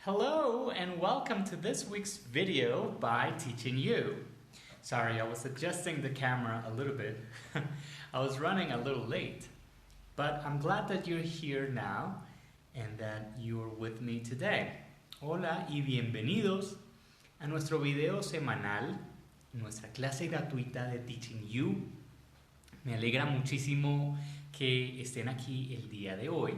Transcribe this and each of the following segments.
Hello and welcome to this week's video by Teaching You. Sorry, I was adjusting the camera a little bit. I was running a little late, but I'm glad that you're here now and that you're with me today. Hola y bienvenidos a nuestro video semanal, nuestra clase gratuita de Teaching You. Me alegra muchísimo que estén aquí el día de hoy,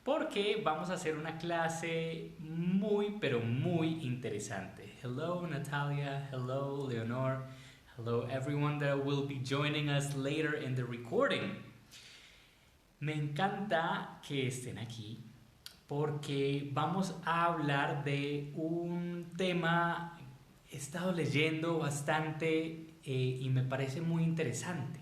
porque vamos a hacer una clase muy, pero muy interesante. Hello, Natalia. Hello, Leonor. Hello, everyone that will be joining us later in the recording. Me encanta que estén aquí porque vamos a hablar de un tema que he estado leyendo bastante y me parece muy interesante.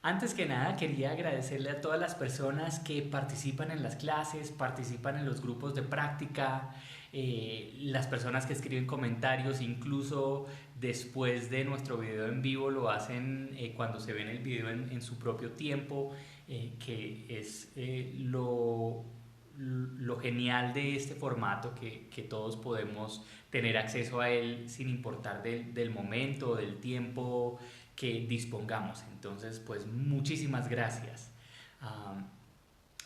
Antes que nada, quería agradecerle a todas las personas que participan en las clases, participan en los grupos de práctica, las personas que escriben comentarios, incluso después de nuestro video en vivo lo hacen cuando se ven el video en su propio tiempo, que es lo genial de este formato, que todos podemos tener acceso a él sin importar del momento, del tiempo que dispongamos. Entonces, pues muchísimas gracias.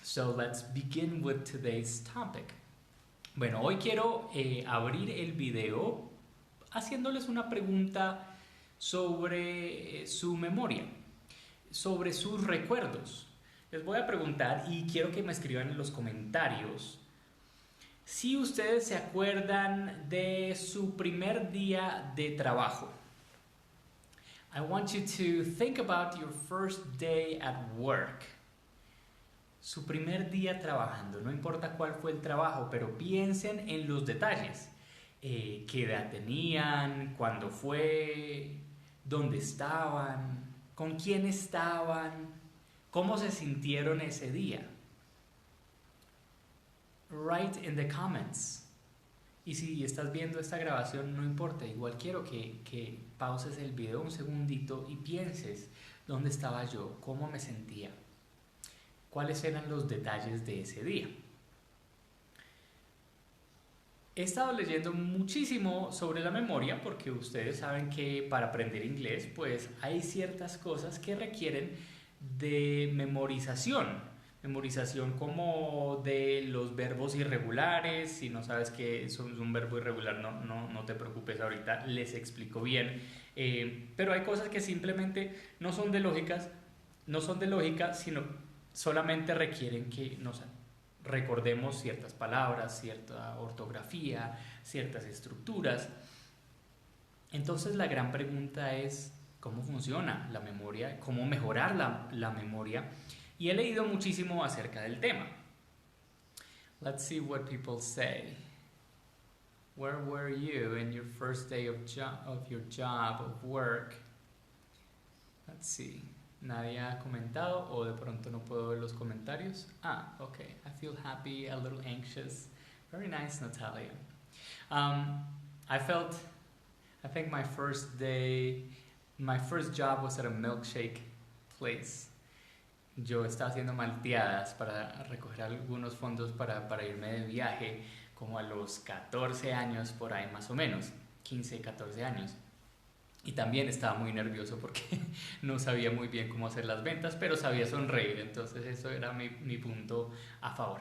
So let's begin with today's topic. Bueno, hoy quiero abrir el video haciéndoles una pregunta sobre su memoria, sobre sus recuerdos. Les voy a preguntar y quiero que me escriban en los comentarios si ustedes se acuerdan de su primer día de trabajo. I want you to think about your first day at work. Su primer día trabajando, no importa cuál fue el trabajo, pero piensen en los detalles. ¿Qué edad tenían? ¿Cuándo fue? ¿Dónde estaban? ¿Con quién estaban? ¿Cómo se sintieron ese día? Write in the comments. Y si estás viendo esta grabación, no importa, igual quiero que pauses el video un segundito y pienses dónde estaba yo, cómo me sentía, cuáles eran los detalles de ese día. He estado leyendo muchísimo sobre la memoria porque ustedes saben que para aprender inglés pues hay ciertas cosas que requieren de memorización como de los verbos irregulares. Si no sabes que es un verbo irregular, no te preocupes, ahorita les explico bien. Pero hay cosas que simplemente no son de lógica, sino solamente requieren que nos recordemos ciertas palabras, cierta ortografía, ciertas estructuras. Entonces la gran pregunta es ¿cómo funciona la memoria? ¿Cómo mejorar la memoria? Y he leído muchísimo acerca del tema. Let's see what people say. Where were you in your first day of your job, of work? Let's see. Nadie ha comentado o de pronto no puedo ver los comentarios. Okay. I feel happy, a little anxious. Very nice, Natalia. I think my first job was at a milkshake place. Yo estaba haciendo malteadas para recoger algunos fondos para irme de viaje como a los 14 años por ahí más o menos, 15, 14 años. Y también estaba muy nervioso porque no sabía muy bien cómo hacer las ventas, pero sabía sonreír, entonces eso era mi punto a favor.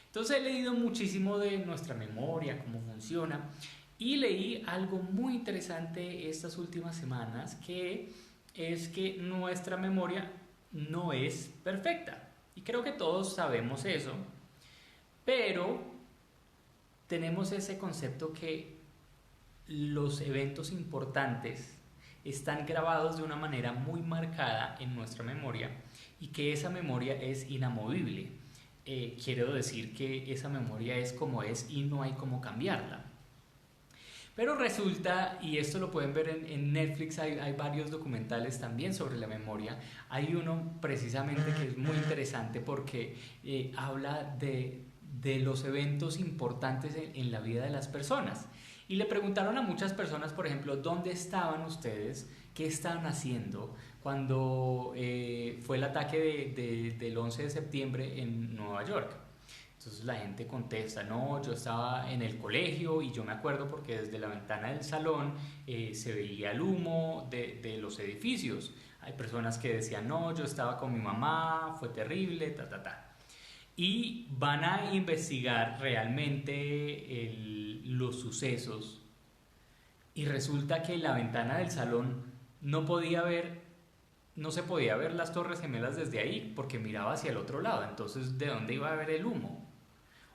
Entonces he leído muchísimo de nuestra memoria, cómo funciona, y leí algo muy interesante estas últimas semanas, que es que nuestra memoria no es perfecta. Y creo que todos sabemos eso, pero tenemos ese concepto que los eventos importantes están grabados de una manera muy marcada en nuestra memoria y que esa memoria es inamovible. Quiero decir que esa memoria es como es y no hay cómo cambiarla. Pero resulta, y esto lo pueden ver en Netflix, hay varios documentales también sobre la memoria. Hay uno precisamente que es muy interesante porque habla de los eventos importantes en la vida de las personas. Y le preguntaron a muchas personas, por ejemplo, ¿dónde estaban ustedes? ¿Qué estaban haciendo cuando fue el ataque del 11 de septiembre en Nueva York? Entonces la gente contesta, no, yo estaba en el colegio y yo me acuerdo porque desde la ventana del salón se veía el humo de los edificios. Hay personas que decían, no, yo estaba con mi mamá, fue terrible, ta, ta, ta. Y van a investigar realmente los sucesos y resulta que la ventana del salón no podía ver, no se podía ver las Torres Gemelas desde ahí porque miraba hacia el otro lado. Entonces, ¿de dónde iba a ver el humo?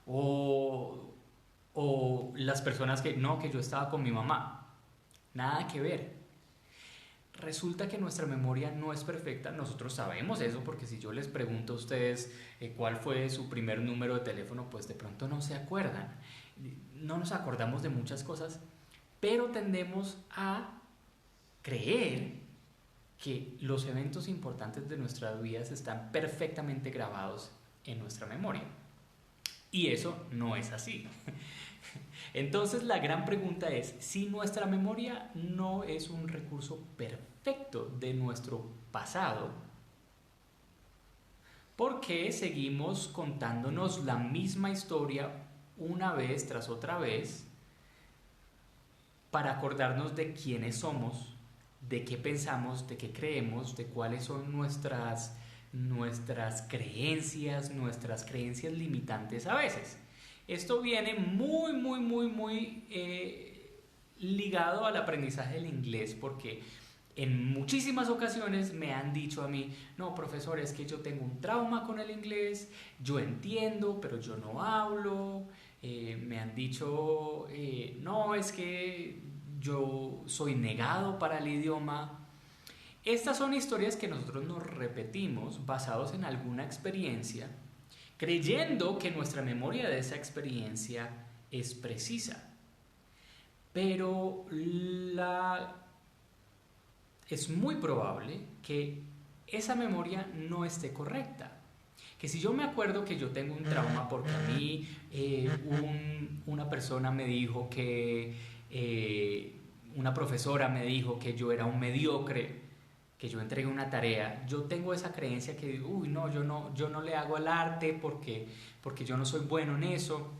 O, o las personas que no, que yo estaba con mi mamá. Nada que ver. Resulta que nuestra memoria no es perfecta, nosotros sabemos eso porque si yo les pregunto a ustedes cuál fue su primer número de teléfono, pues de pronto no se acuerdan. No nos acordamos de muchas cosas, pero tendemos a creer que los eventos importantes de nuestras vidas están perfectamente grabados en nuestra memoria. Y eso no es así. Entonces la gran pregunta es, si nuestra memoria no es un recurso perfecto de nuestro pasado, ¿por qué seguimos contándonos la misma historia una vez tras otra vez para acordarnos de quiénes somos, de qué pensamos, de qué creemos, de cuáles son nuestras creencias limitantes a veces? Esto viene muy ligado al aprendizaje del inglés porque en muchísimas ocasiones me han dicho a mí, no, profesor, es que yo tengo un trauma con el inglés, yo entiendo, pero yo no hablo. Me han dicho, no, es que yo soy negado para el idioma. Estas son historias que nosotros nos repetimos basados en alguna experiencia, creyendo que nuestra memoria de esa experiencia es precisa. Pero es muy probable que esa memoria no esté correcta. Que si yo me acuerdo que yo tengo un trauma porque a mí una persona me dijo que, una profesora me dijo que yo era un mediocre, que yo entregué una tarea, yo tengo esa creencia que digo, uy, no, yo no le hago al arte porque yo no soy bueno en eso,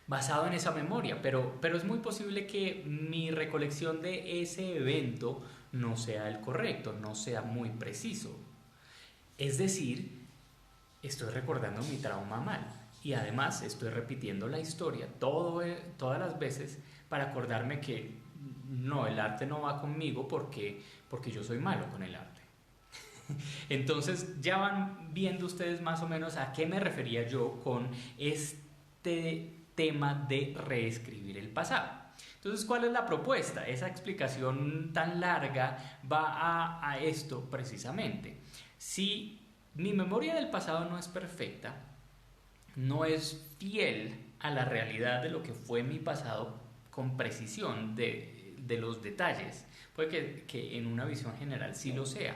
basado en esa memoria, pero es muy posible que mi recolección de ese evento no sea el correcto, no sea muy preciso. Es decir, estoy recordando mi trauma mal y además estoy repitiendo la historia todas las veces para acordarme que no, el arte no va conmigo porque yo soy malo con el arte. Entonces ya van viendo ustedes más o menos a qué me refería yo con este tema de reescribir el pasado. Entonces, ¿cuál es la propuesta? Esa explicación tan larga va a esto precisamente. Si mi memoria del pasado no es perfecta, no es fiel a la realidad de lo que fue mi pasado con precisión de los detalles, puede que en una visión general sí lo sea.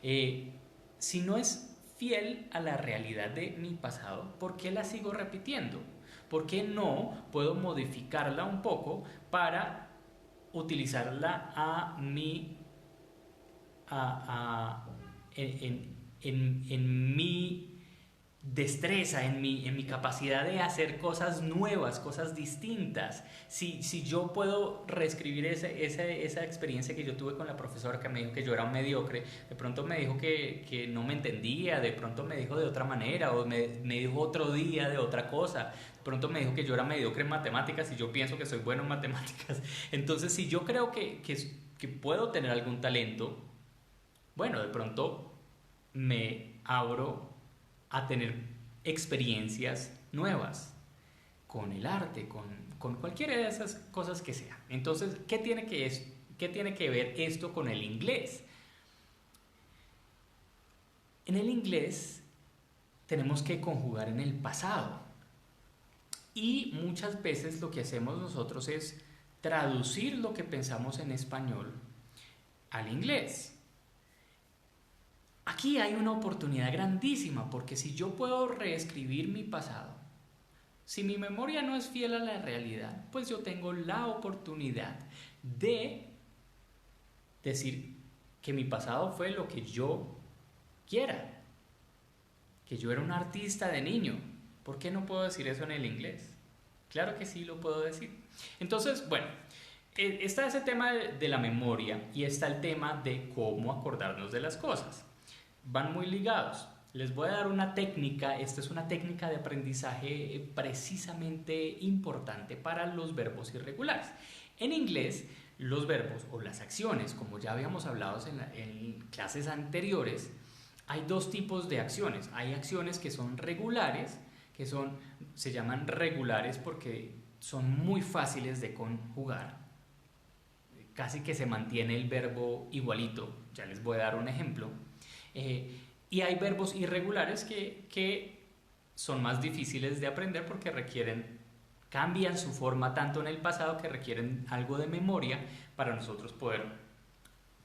Si no es fiel a la realidad de mi pasado, ¿por qué la sigo repitiendo? ¿Por qué no puedo modificarla un poco para utilizarla en mi destreza, en mi capacidad de hacer cosas nuevas, cosas distintas? Si yo puedo reescribir esa experiencia que yo tuve con la profesora que me dijo que yo era un mediocre, de pronto me dijo que no me entendía, de pronto me dijo de otra manera, o me dijo otro día de otra cosa, de pronto me dijo que yo era mediocre en matemáticas y yo pienso que soy bueno en matemáticas. Entonces, si yo creo que puedo tener algún talento, bueno, de pronto me abro a tener experiencias nuevas con el arte, con cualquiera de esas cosas que sea. Entonces, ¿qué tiene que ver esto con el inglés? En el inglés tenemos que conjugar en el pasado y muchas veces lo que hacemos nosotros es traducir lo que pensamos en español al inglés. Aquí hay una oportunidad grandísima porque si yo puedo reescribir mi pasado, si mi memoria no es fiel a la realidad, pues yo tengo la oportunidad de decir que mi pasado fue lo que yo quiera, que yo era un artista de niño, ¿Por qué no puedo decir eso en el inglés? Claro que sí lo puedo decir. Entonces, bueno, está ese tema de la memoria y está el tema de cómo acordarnos de las cosas. Van muy ligados. Les voy a dar una técnica, esta es una técnica de aprendizaje precisamente importante para los verbos irregulares. En inglés, los verbos o las acciones, como ya habíamos hablado en clases anteriores, hay dos tipos de acciones. Hay acciones que son regulares, se llaman regulares porque son muy fáciles de conjugar. Casi que se mantiene el verbo igualito. Ya les voy a dar un ejemplo. Y hay verbos irregulares que son más difíciles de aprender porque cambian su forma tanto en el pasado que requieren algo de memoria para nosotros poder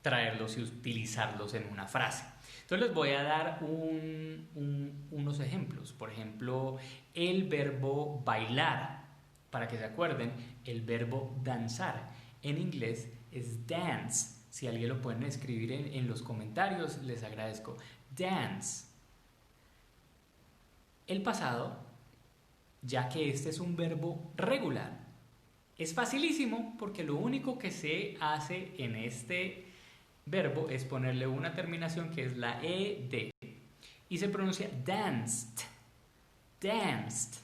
traerlos y utilizarlos en una frase. Entonces les voy a dar unos ejemplos. Por ejemplo, el verbo bailar. Para que se acuerden, el verbo danzar en inglés es dance. Si alguien lo pueden escribir en los comentarios, les agradezco. Dance. El pasado, ya que este es un verbo regular, es facilísimo porque lo único que se hace en este verbo es ponerle una terminación que es la ed y se pronuncia danced. Danced.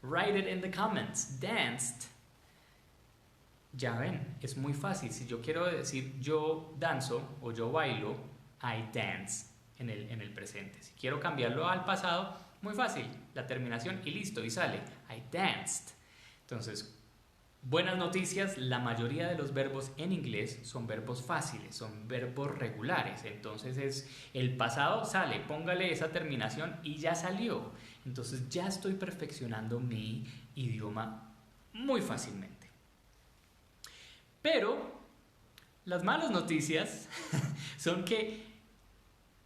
Write it in the comments. Danced. Ya ven, es muy fácil. Si yo quiero decir yo danzo o yo bailo, I dance en el presente. Si quiero cambiarlo al pasado, muy fácil. La terminación y listo, y sale I danced. Entonces, buenas noticias, la mayoría de los verbos en inglés son verbos fáciles, son verbos regulares. Entonces el pasado sale, póngale esa terminación y ya salió. Entonces ya estoy perfeccionando mi idioma muy fácilmente. Pero las malas noticias son que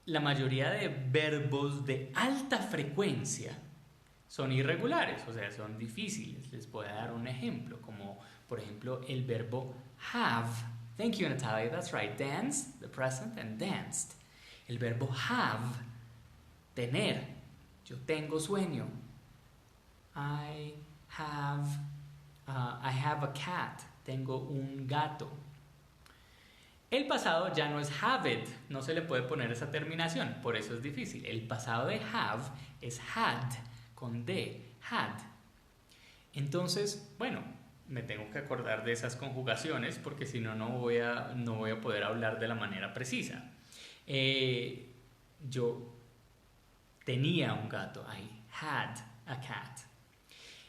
la mayoría de verbos de alta frecuencia son irregulares, o sea, son difíciles. Les voy a dar un ejemplo, como por ejemplo el verbo have. Thank you, Natalia, that's right. Dance, the present, and danced. El verbo have, tener. Yo tengo sueño. I have a cat. Tengo un gato. El pasado ya no es have it, no se le puede poner esa terminación, por eso es difícil. El pasado de have es had, con D, had. Entonces, bueno, me tengo que acordar de esas conjugaciones porque si no, no voy a poder hablar de la manera precisa. Yo tenía un gato, I had a cat.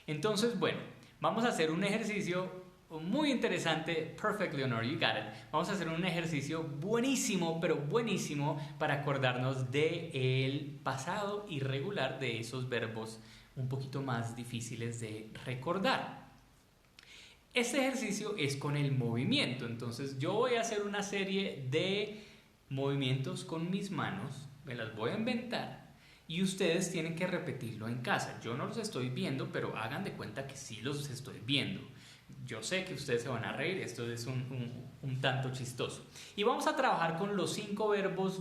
Entonces, bueno, vamos a hacer un ejercicio muy interesante. Perfect, Leonor, you got it. Vamos a hacer un ejercicio buenísimo, pero buenísimo para acordarnos del pasado irregular de esos verbos un poquito más difíciles de recordar. Este ejercicio es con el movimiento, entonces yo voy a hacer una serie de movimientos con mis manos, me las voy a inventar y ustedes tienen que repetirlo en casa. Yo no los estoy viendo, pero hagan de cuenta que sí los estoy viendo. Yo sé que ustedes se van a reír, esto es un tanto chistoso. Y vamos a trabajar con los 5 verbos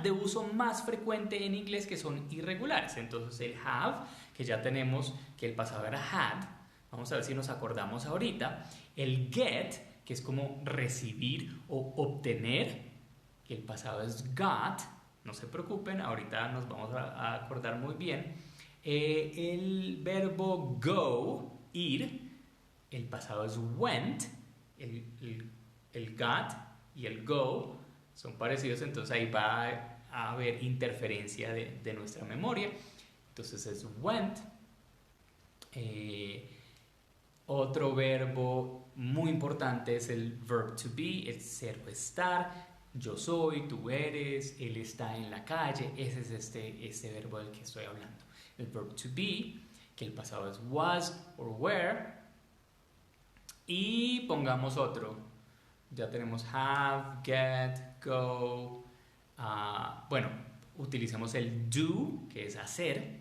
de uso más frecuente en inglés que son irregulares. Entonces el have, que ya tenemos que el pasado era had, vamos a ver si nos acordamos ahorita. El get, que es como recibir o obtener, que el pasado es got, no se preocupen, ahorita nos vamos a acordar muy bien. El verbo go, ir, el pasado es went, el got y el go son parecidos, entonces ahí va a haber interferencia de nuestra memoria. Entonces es went. Otro verbo muy importante es el verb to be, el ser o estar. Yo soy, tú eres, él está en la calle. Ese es este verbo del que estoy hablando. El verb to be, que el pasado es was or were. Y pongamos otro. Ya tenemos have, get, go. Bueno, utilicemos el do, que es hacer.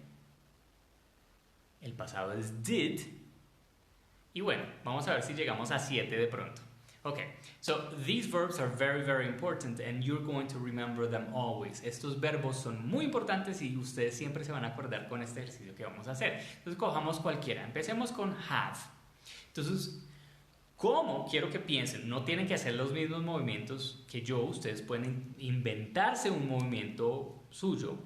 El pasado es did. Y bueno, vamos a ver si llegamos a 7 de pronto. Okay, so these verbs are very, very important and you're going to remember them always. Estos verbos son muy importantes y ustedes siempre se van a acordar con este ejercicio que vamos a hacer. Entonces cojamos cualquiera. Empecemos con have. Entonces, ¿cómo? Quiero que piensen. No tienen que hacer los mismos movimientos que yo. Ustedes pueden inventarse un movimiento suyo.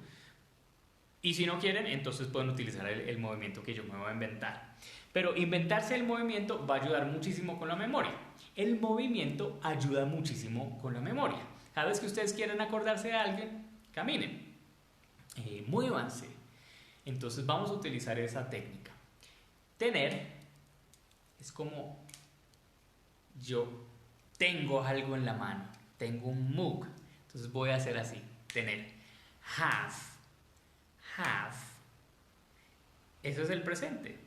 Y si no quieren, entonces pueden utilizar el movimiento que yo me voy a inventar. Pero inventarse el movimiento va a ayudar muchísimo con la memoria. El movimiento ayuda muchísimo con la memoria. Cada vez que ustedes quieren acordarse de alguien, caminen, muévanse. Entonces vamos a utilizar esa técnica. Tener es como yo tengo algo en la mano, tengo un mug. Entonces voy a hacer así, tener. Have. Eso es el presente.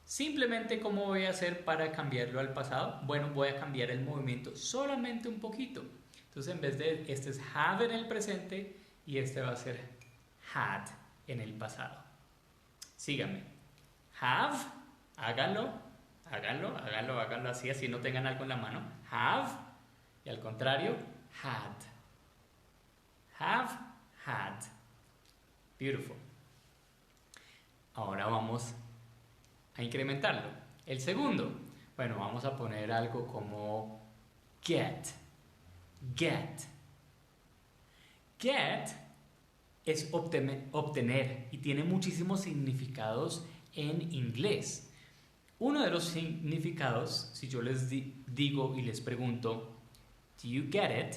Simplemente, ¿cómo voy a hacer para cambiarlo al pasado? Bueno, voy a cambiar el movimiento solamente un poquito. Entonces, en vez de este es have en el presente y este va a ser had en el pasado. Síganme. Have, háganlo así no tengan algo en la mano. Have y al contrario, had. Have, had. Beautiful. Ahora vamos a incrementarlo. El segundo, bueno, vamos a poner algo como get. Get es obtener y tiene muchísimos significados en inglés. Uno de los significados, si yo les digo y les pregunto, ¿do you get it?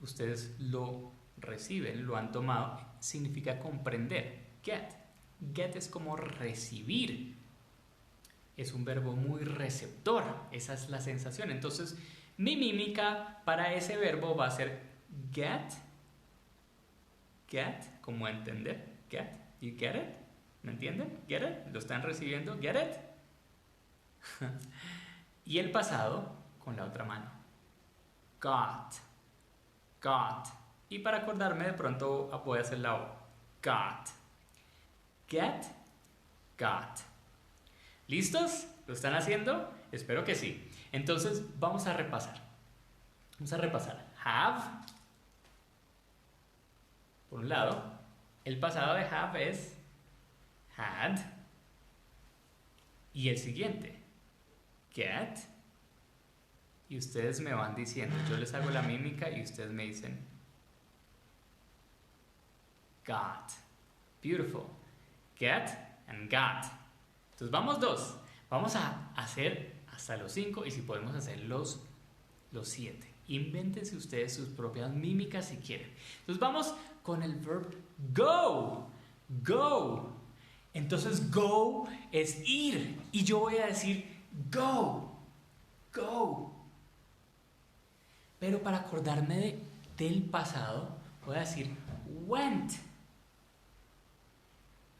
Ustedes lo reciben, lo han tomado, significa comprender. Get es como recibir. Es un verbo muy receptor. Esa es la sensación. Entonces, mi mímica para ese verbo va a ser get, como entender. Get, you get it. ¿Me entienden? Get it. ¿Lo están recibiendo? Get it. Y el pasado con la otra mano. Got. Y para acordarme de pronto voy a hacer la O. Got. Get, got. ¿Listos? ¿Lo están haciendo? Espero que sí. Entonces, vamos a repasar. Have. Por un lado, el pasado de have es had. Y el siguiente, get. Y ustedes me van diciendo, yo les hago la mímica y ustedes me dicen got. Beautiful. Get and got. Entonces vamos dos. Vamos a hacer hasta los 5 y si podemos hacer los 7. Invéntense ustedes sus propias mímicas si quieren. Entonces vamos con el verb go. Go. Entonces go es ir y yo voy a decir go. Pero para acordarme del pasado voy a decir went.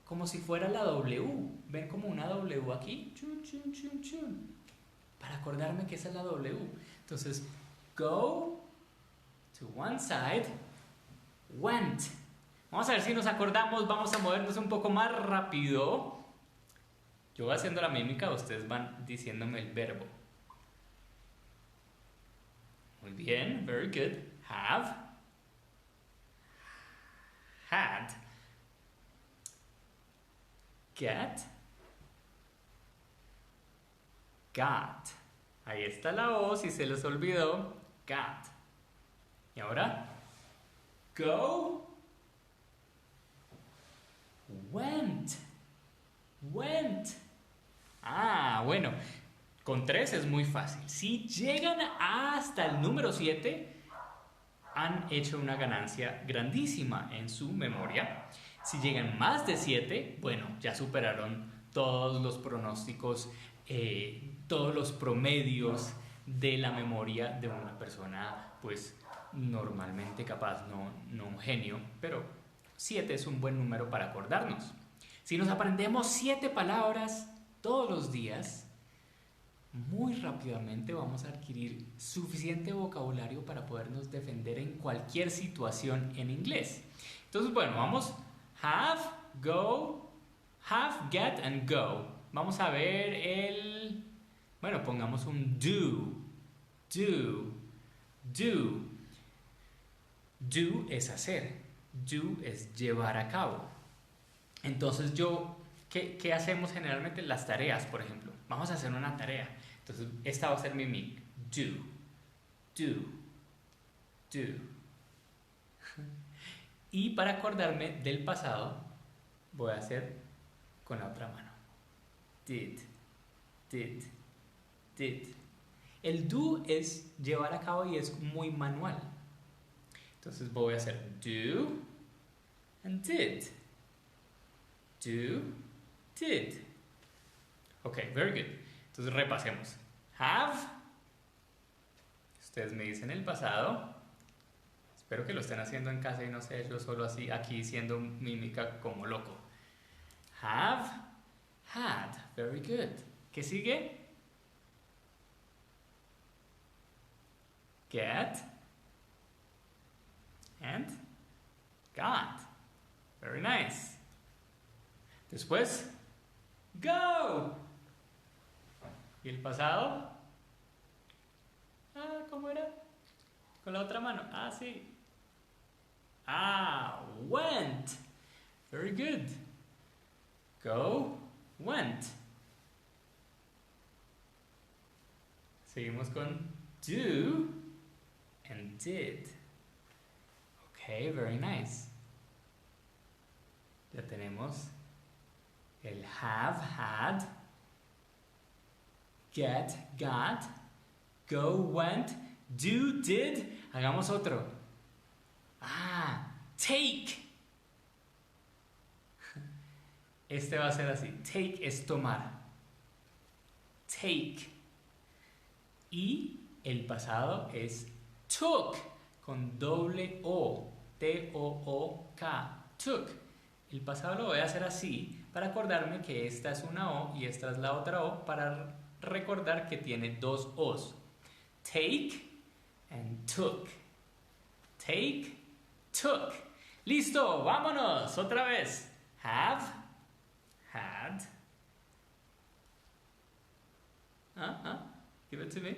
Como si fuera la W. ¿Ven como una W aquí? Chun, chun, chun, chun. Para acordarme que esa es la W. Entonces, go to one side, went. Vamos a ver si nos acordamos. Vamos a movernos un poco más rápido. Yo voy haciendo la mímica, ustedes van diciéndome el verbo. Muy bien, very good. Have, had, get, got. Ahí está la O, si se les olvidó. Got. Y ahora, go, went. Ah, bueno, con 3 es muy fácil. Si llegan hasta el número 7, han hecho una ganancia grandísima en su memoria. Si llegan más de 7, bueno, ya superaron todos los pronósticos, todos los promedios de la memoria de una persona, pues, normalmente capaz, no un genio, pero 7 es un buen número para acordarnos. Si nos aprendemos 7 palabras todos los días, muy rápidamente vamos a adquirir suficiente vocabulario para podernos defender en cualquier situación en inglés. Entonces, bueno, vamos have, go, have, get and go. Vamos a ver bueno, pongamos un do. do, do. Do es hacer, do es llevar a cabo. Entonces ¿qué hacemos generalmente? Las tareas, por ejemplo. Vamos a hacer una tarea. Entonces, esta va a ser mi mic. Do, do, do. Y para acordarme del pasado, voy a hacer con la otra mano. Did, did, did. El do es llevar a cabo y es muy manual. Entonces voy a hacer do and did. Do, did. Ok, very good. Entonces repasemos. Have. Ustedes me dicen el pasado. Espero que lo estén haciendo en casa y no sé, yo solo así aquí siendo mímica como loco. Have, had. Very good. ¿Qué sigue? Get and got. Very nice. Después, go. ¿Y el pasado? ¿Cómo era? Con la otra mano. Sí. Went. Very good. Go, went. Seguimos con do and did. Okay, very nice. Ya tenemos el have, had, get, got, go, went, do, did. Hagamos otro. Take. Este va a ser así. Take es tomar. Take. Y el pasado es took, con doble O. T-O-O-K. Took. El pasado lo voy a hacer así para acordarme que esta es una O y esta es la otra O, para recordar que tiene dos O's. Take and took. Take, took. Listo, vámonos otra vez. Have, had. Give it to me.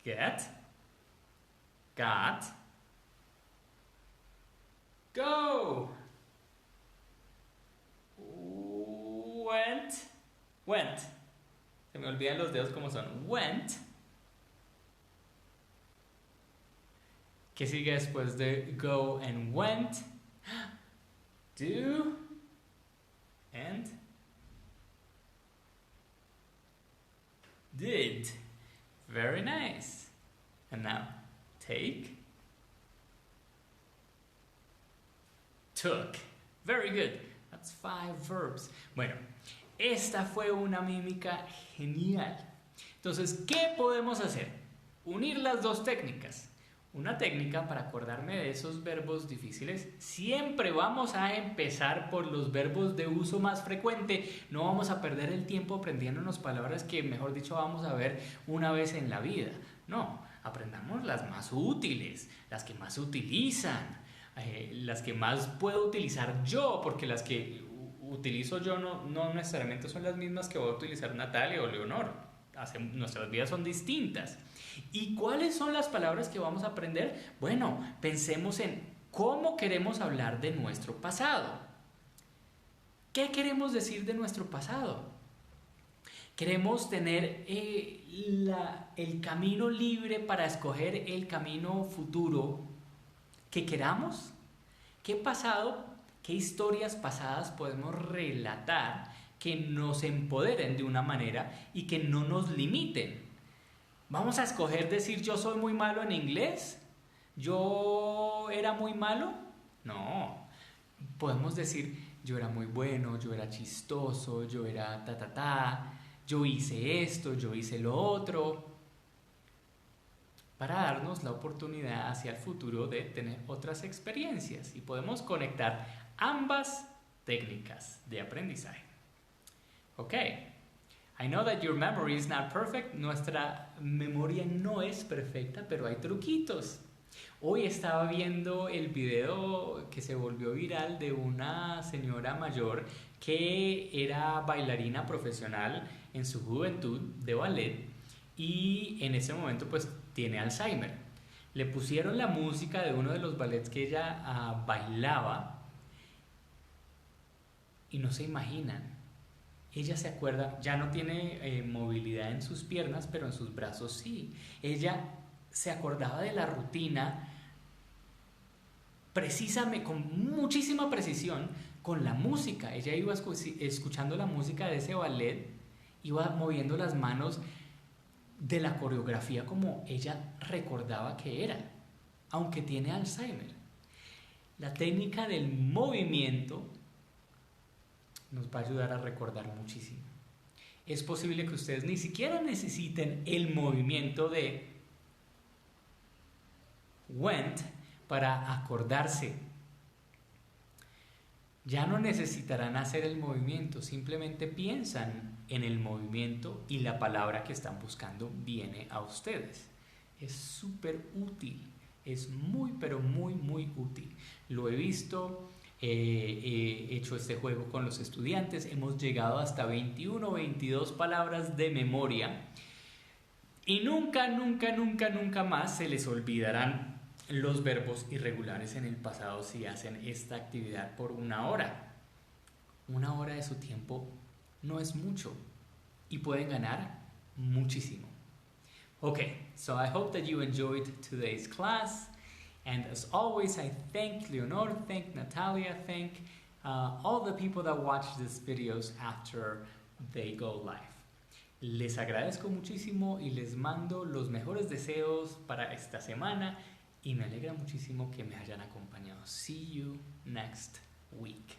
Get, got, go. Went. Se me olvidan los dedos como son. Went. ¿Qué sigue después de go and went? Do and did. Very nice. And now, take, took. Very good. That's 5 verbs. Bueno, esta fue una mímica genial. Entonces, ¿qué podemos hacer? Unir las dos técnicas. Una técnica para acordarme de esos verbos difíciles. Siempre vamos a empezar por los verbos de uso más frecuente. No vamos a perder el tiempo aprendiéndonos palabras que, mejor dicho, vamos a ver una vez en la vida. No, aprendamos las más útiles, las que más se utilizan, las que más puedo utilizar yo, porque las que utilizo yo no necesariamente son las mismas que va a utilizar Natalia o Leonor. Nuestras vidas son distintas. ¿Y cuáles son las palabras que vamos a aprender? Bueno, pensemos en cómo queremos hablar de nuestro pasado. ¿Qué queremos decir de nuestro pasado? ¿Queremos tener el camino libre para escoger el camino futuro que queramos? ¿Qué pasado, qué historias pasadas podemos relatar que nos empoderen de una manera y que no nos limiten? ¿Vamos a escoger decir yo soy muy malo en inglés? ¿Yo era muy malo? No. Podemos decir yo era muy bueno, yo era chistoso, yo era yo hice esto, yo hice lo otro, para darnos la oportunidad hacia el futuro de tener otras experiencias, y podemos conectar ambas técnicas de aprendizaje. Ok. I know that your memory is not perfect. Nuestra memoria no es perfecta, pero hay truquitos. Hoy estaba viendo el video que se volvió viral de una señora mayor que era bailarina profesional en su juventud de ballet, y en ese momento pues tiene Alzheimer. Le pusieron la música de uno de los ballets que ella bailaba y no se imaginan. Ella se acuerda, ya no tiene movilidad en sus piernas, pero en sus brazos sí. Ella se acordaba de la rutina precisamente, con muchísima precisión, con la música. Ella iba escuchando la música de ese ballet, iba moviendo las manos de la coreografía como ella recordaba que era, aunque tiene Alzheimer. La técnica del movimiento nos va a ayudar a recordar muchísimo. Es posible que ustedes ni siquiera necesiten el movimiento de went para acordarse. Ya no necesitarán hacer el movimiento, simplemente piensan en el movimiento y la palabra que están buscando viene a ustedes. Es súper útil, es muy pero muy muy útil. Lo he visto, he hecho este juego con los estudiantes, hemos llegado hasta 21 o 22 palabras de memoria y nunca, nunca, nunca, nunca más se les olvidarán los verbos irregulares en el pasado si hacen esta actividad por una hora. Una hora de su tiempo no es mucho y pueden ganar muchísimo. Okay, so I hope that you enjoyed today's class. And as always, I thank Leonor, thank Natalia, thank all the people that watch these videos after they go live. Les agradezco muchísimo y les mando los mejores deseos para esta semana y me alegra muchísimo que me hayan acompañado. See you next week.